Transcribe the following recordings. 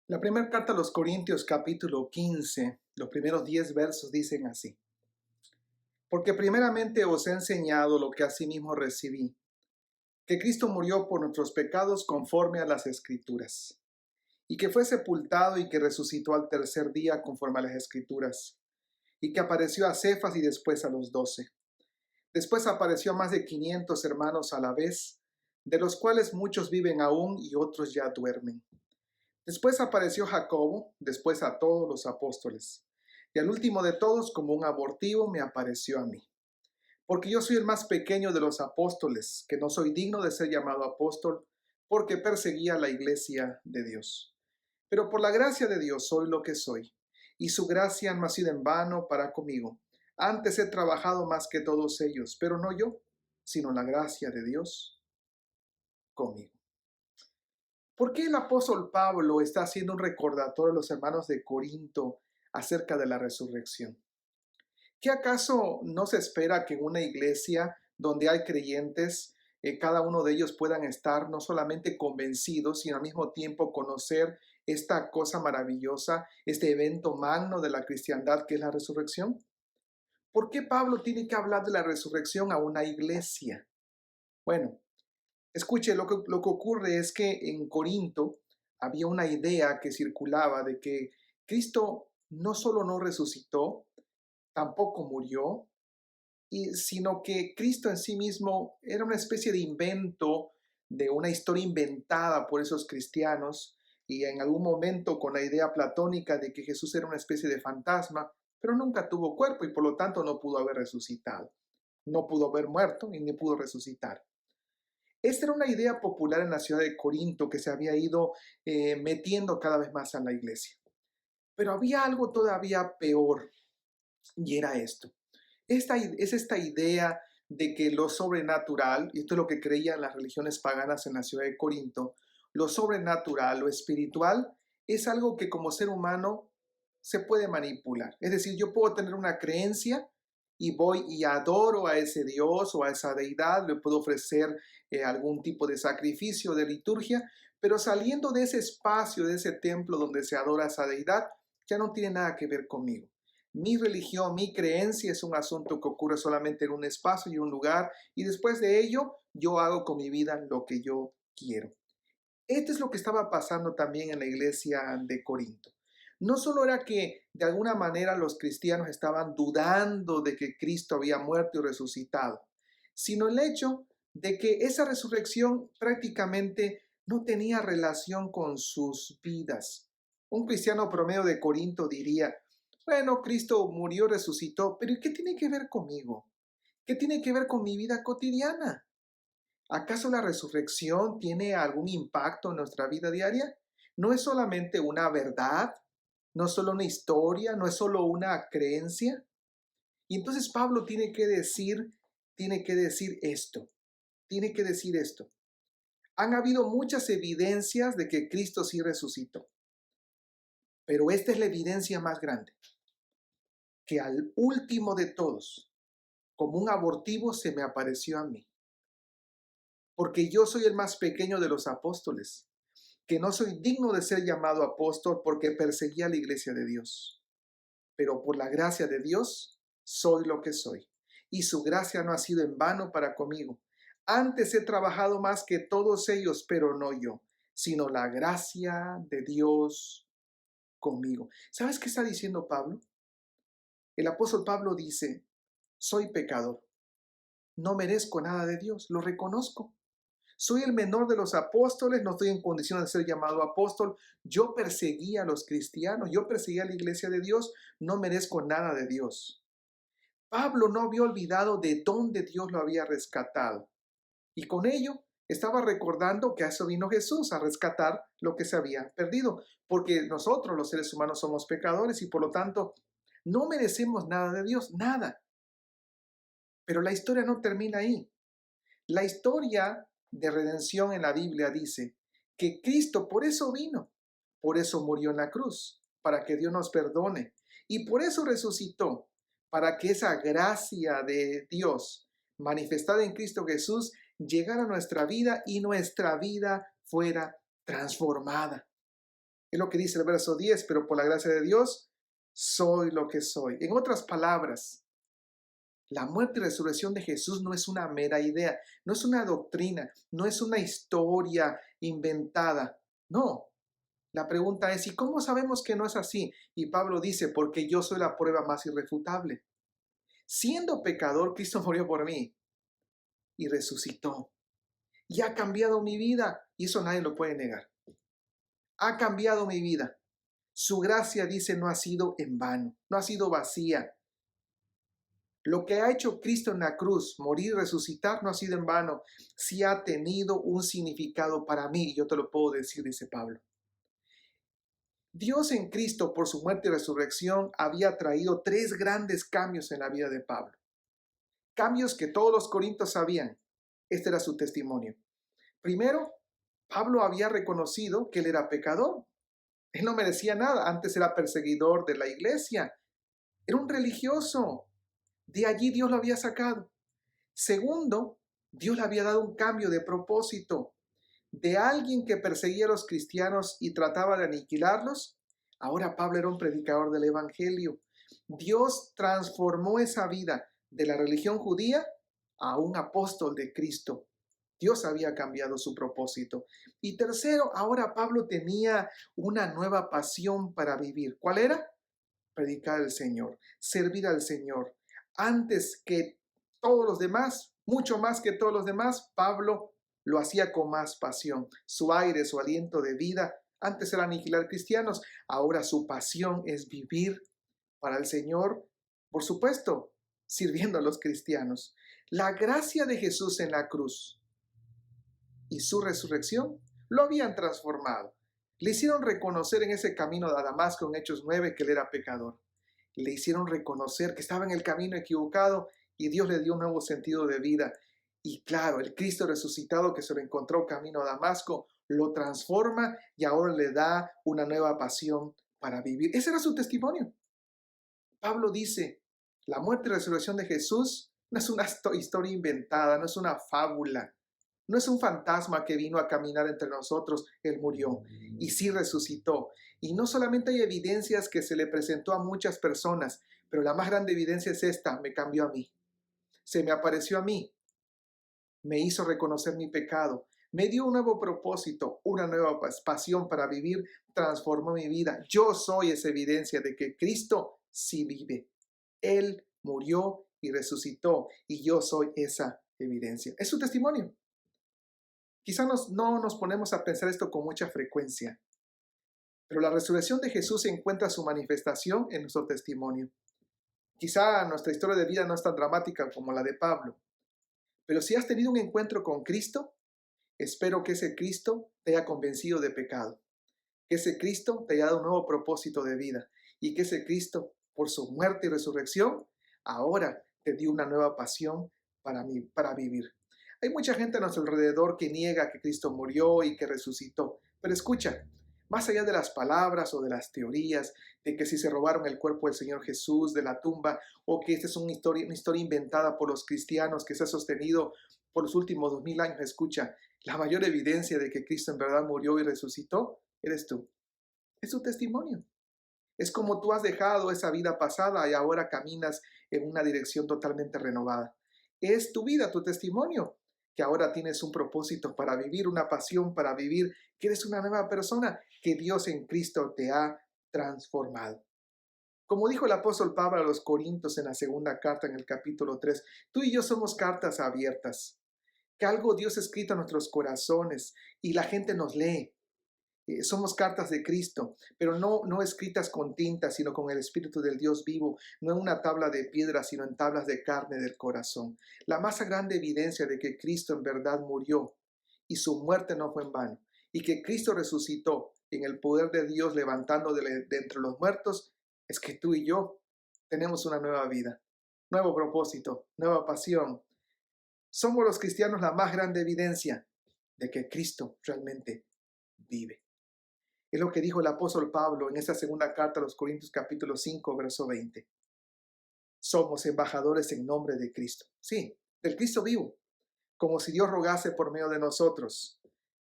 La primera carta a los Corintios, capítulo 15, los primeros 10 versos dicen así: Porque primeramente os he enseñado lo que asimismo recibí, que Cristo murió por nuestros pecados conforme a las Escrituras, y que fue sepultado y que resucitó al tercer día conforme a las Escrituras, y que apareció a Cefas y después a los 12. Después apareció a más de 500 hermanos a la vez, de los cuales muchos viven aún y otros ya duermen. Después apareció Jacobo, después a todos los apóstoles. Y al último de todos, como un abortivo, me apareció a mí. Porque yo soy el más pequeño de los apóstoles, que no soy digno de ser llamado apóstol, porque perseguía la iglesia de Dios. Pero por la gracia de Dios soy lo que soy, y su gracia no ha sido en vano para conmigo. Antes he trabajado más que todos ellos, pero no yo, sino la gracia de Dios conmigo. ¿Por qué el apóstol Pablo está haciendo un recordatorio a los hermanos de Corinto acerca de la resurrección? ¿Qué acaso no se espera que en una iglesia donde hay creyentes, cada uno de ellos puedan estar no solamente convencidos, sino al mismo tiempo conocer esta cosa maravillosa, este evento magno de la cristiandad que es la resurrección? ¿Por qué Pablo tiene que hablar de la resurrección a una iglesia? Bueno, escuche, lo que ocurre es que en Corinto había una idea que circulaba de que Cristo no solo no resucitó, tampoco murió, sino que Cristo en sí mismo era una especie de invento, de una historia inventada por esos cristianos, y en algún momento con la idea platónica de que Jesús era una especie de fantasma, pero nunca tuvo cuerpo y por lo tanto no pudo haber resucitado, no pudo haber muerto y ni pudo resucitar. Esta era una idea popular en la ciudad de Corinto que se había ido metiendo cada vez más a la iglesia. Pero había algo todavía peor, y era esto. Esta idea de que lo sobrenatural, y esto es lo que creían las religiones paganas en la ciudad de Corinto, lo sobrenatural, lo espiritual, es algo que como ser humano se puede manipular. Es decir, yo puedo tener una creencia y voy y adoro a ese Dios o a esa deidad, le puedo ofrecer algún tipo de sacrificio, de liturgia, pero saliendo de ese espacio, de ese templo donde se adora a esa deidad, ya no tiene nada que ver conmigo. Mi religión, mi creencia es un asunto que ocurre solamente en un espacio y un lugar, y después de ello yo hago con mi vida lo que yo quiero. Esto es lo que estaba pasando también en la iglesia de Corinto. No solo era que de alguna manera los cristianos estaban dudando de que Cristo había muerto y resucitado, sino el hecho de que esa resurrección prácticamente no tenía relación con sus vidas. Un cristiano promedio de Corinto diría: bueno, Cristo murió, resucitó, pero ¿qué tiene que ver conmigo? ¿Qué tiene que ver con mi vida cotidiana? ¿Acaso la resurrección tiene algún impacto en nuestra vida diaria? ¿No es solamente una verdad? ¿No es solo una historia? ¿No es solo una creencia? Y entonces Pablo tiene que decir esto, tiene que decir esto. Han habido muchas evidencias de que Cristo sí resucitó, pero esta es la evidencia más grande, que al último de todos, como un abortivo, se me apareció a mí, porque yo soy el más pequeño de los apóstoles, que no soy digno de ser llamado apóstol porque perseguía la iglesia de Dios. Pero por la gracia de Dios soy lo que soy. Y su gracia no ha sido en vano para conmigo. Antes he trabajado más que todos ellos, pero no yo, sino la gracia de Dios conmigo. ¿Sabes qué está diciendo Pablo? El apóstol Pablo dice: soy pecador, no merezco nada de Dios, lo reconozco. Soy el menor de los apóstoles, no estoy en condición de ser llamado apóstol. Yo perseguía a los cristianos, yo perseguía a la iglesia de Dios, no merezco nada de Dios. Pablo no había olvidado de dónde Dios lo había rescatado. Y con ello estaba recordando que a eso vino Jesús, a rescatar lo que se había perdido. Porque nosotros los seres humanos somos pecadores y por lo tanto no merecemos nada de Dios, nada. Pero la historia no termina ahí. La historia de redención en la Biblia dice que Cristo por eso vino, por eso murió en la cruz, para que Dios nos perdone, y por eso resucitó, para que esa gracia de Dios manifestada en Cristo Jesús llegara a nuestra vida y nuestra vida fuera transformada. Es lo que dice el verso 10, pero por la gracia de Dios soy lo que soy. En otras palabras, la muerte y resurrección de Jesús no es una mera idea, no es una doctrina, no es una historia inventada. No, la pregunta es, ¿y cómo sabemos que no es así? Y Pablo dice, porque yo soy la prueba más irrefutable. Siendo pecador, Cristo murió por mí y resucitó. Y ha cambiado mi vida. Y eso nadie lo puede negar. Ha cambiado mi vida. Su gracia, dice, no ha sido en vano, no ha sido vacía. Lo que ha hecho Cristo en la cruz, morir y resucitar, no ha sido en vano. Sí ha tenido un significado para mí. Y yo te lo puedo decir, dice Pablo. Dios en Cristo, por su muerte y resurrección, había traído tres grandes cambios en la vida de Pablo. Cambios que todos los corintios sabían. Este era su testimonio. Primero, Pablo había reconocido que él era pecador. Él no merecía nada. Antes era perseguidor de la iglesia. Era un religioso. De allí Dios lo había sacado. Segundo, Dios le había dado un cambio de propósito. De alguien que perseguía a los cristianos y trataba de aniquilarlos, ahora Pablo era un predicador del evangelio. Dios transformó esa vida de la religión judía a un apóstol de Cristo. Dios había cambiado su propósito. Y tercero, ahora Pablo tenía una nueva pasión para vivir. ¿Cuál era? Predicar al Señor, servir al Señor. Antes que todos los demás, mucho más que todos los demás, Pablo lo hacía con más pasión. Su aire, su aliento de vida, antes era aniquilar cristianos, ahora su pasión es vivir para el Señor, por supuesto, sirviendo a los cristianos. La gracia de Jesús en la cruz y su resurrección lo habían transformado. Le hicieron reconocer en ese camino a Damasco en Hechos 9 que él era pecador. Le hicieron reconocer que estaba en el camino equivocado y Dios le dio un nuevo sentido de vida. Y claro, el Cristo resucitado que se lo encontró camino a Damasco lo transforma y ahora le da una nueva pasión para vivir. Ese era su testimonio. Pablo dice, la muerte y resurrección de Jesús no es una historia inventada, no es una fábula. No es un fantasma que vino a caminar entre nosotros, Él murió y sí resucitó. Y no solamente hay evidencias que se le presentó a muchas personas, pero la más grande evidencia es esta, me cambió a mí. Se me apareció a mí, me hizo reconocer mi pecado, me dio un nuevo propósito, una nueva pasión para vivir, transformó mi vida. Yo soy esa evidencia de que Cristo sí vive. Él murió y resucitó y yo soy esa evidencia. Es su testimonio. Quizá no nos ponemos a pensar esto con mucha frecuencia, pero la resurrección de Jesús encuentra su manifestación en nuestro testimonio. Quizá nuestra historia de vida no es tan dramática como la de Pablo, pero si has tenido un encuentro con Cristo, espero que ese Cristo te haya convencido de pecado, que ese Cristo te haya dado un nuevo propósito de vida y que ese Cristo, por su muerte y resurrección, ahora te dio una nueva pasión para vivir. Hay mucha gente a nuestro alrededor que niega que Cristo murió y que resucitó. Pero escucha, más allá de las palabras o de las teorías de que si se robaron el cuerpo del Señor Jesús de la tumba o que esta es una historia inventada por los cristianos que se ha sostenido por los últimos 2000 años, escucha, la mayor evidencia de que Cristo en verdad murió y resucitó eres tú. Es tu testimonio. Es como tú has dejado esa vida pasada y ahora caminas en una dirección totalmente renovada. Es tu vida, tu testimonio, que ahora tienes un propósito para vivir, una pasión para vivir, que eres una nueva persona, que Dios en Cristo te ha transformado. Como dijo el apóstol Pablo a los Corintios en la segunda carta en el capítulo 3, tú y yo somos cartas abiertas, que algo Dios ha escrito en nuestros corazones y la gente nos lee. Somos cartas de Cristo, pero no escritas con tinta, sino con el Espíritu del Dios vivo, no en una tabla de piedra, sino en tablas de carne del corazón. La más grande evidencia de que Cristo en verdad murió y su muerte no fue en vano, y que Cristo resucitó en el poder de Dios levantando de entre los muertos, es que tú y yo tenemos una nueva vida, nuevo propósito, nueva pasión. Somos los cristianos la más grande evidencia de que Cristo realmente vive. Es lo que dijo el apóstol Pablo en esta segunda carta a los Corintios capítulo 5, verso 20. Somos embajadores en nombre de Cristo. Sí, del Cristo vivo. Como si Dios rogase por medio de nosotros.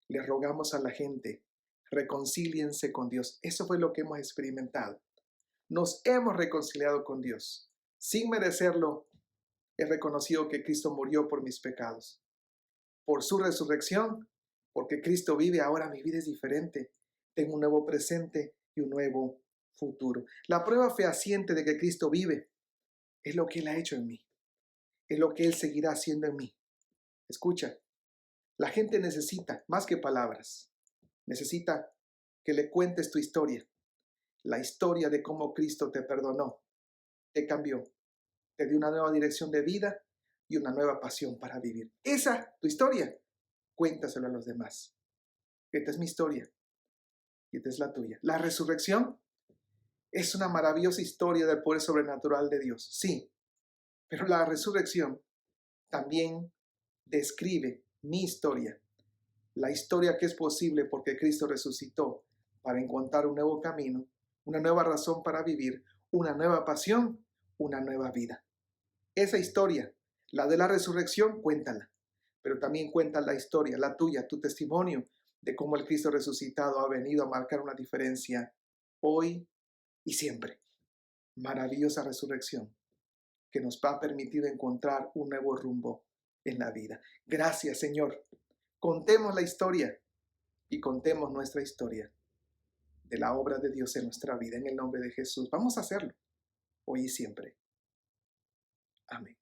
Le rogamos a la gente, reconcíliense con Dios. Eso fue lo que hemos experimentado. Nos hemos reconciliado con Dios. Sin merecerlo, he reconocido que Cristo murió por mis pecados. Por su resurrección, porque Cristo vive, ahora mi vida es diferente. Tengo un nuevo presente y un nuevo futuro. La prueba fehaciente de que Cristo vive es lo que Él ha hecho en mí. Es lo que Él seguirá haciendo en mí. Escucha, la gente necesita más que palabras. Necesita que le cuentes tu historia. La historia de cómo Cristo te perdonó, te cambió, te dio una nueva dirección de vida y una nueva pasión para vivir. Esa, tu historia, cuéntaselo a los demás. Esta es mi historia y esta es la tuya. La resurrección es una maravillosa historia del poder sobrenatural de Dios, sí, pero la resurrección también describe mi historia, la historia que es posible porque Cristo resucitó para encontrar un nuevo camino, una nueva razón para vivir, una nueva pasión, una nueva vida. Esa historia, la de la resurrección, cuéntala, pero también cuenta la historia, la tuya, tu testimonio de cómo el Cristo resucitado ha venido a marcar una diferencia hoy y siempre. Maravillosa resurrección que nos ha permitido encontrar un nuevo rumbo en la vida. Gracias, Señor. Contemos la historia y contemos nuestra historia de la obra de Dios en nuestra vida, en el nombre de Jesús. Vamos a hacerlo hoy y siempre. Amén.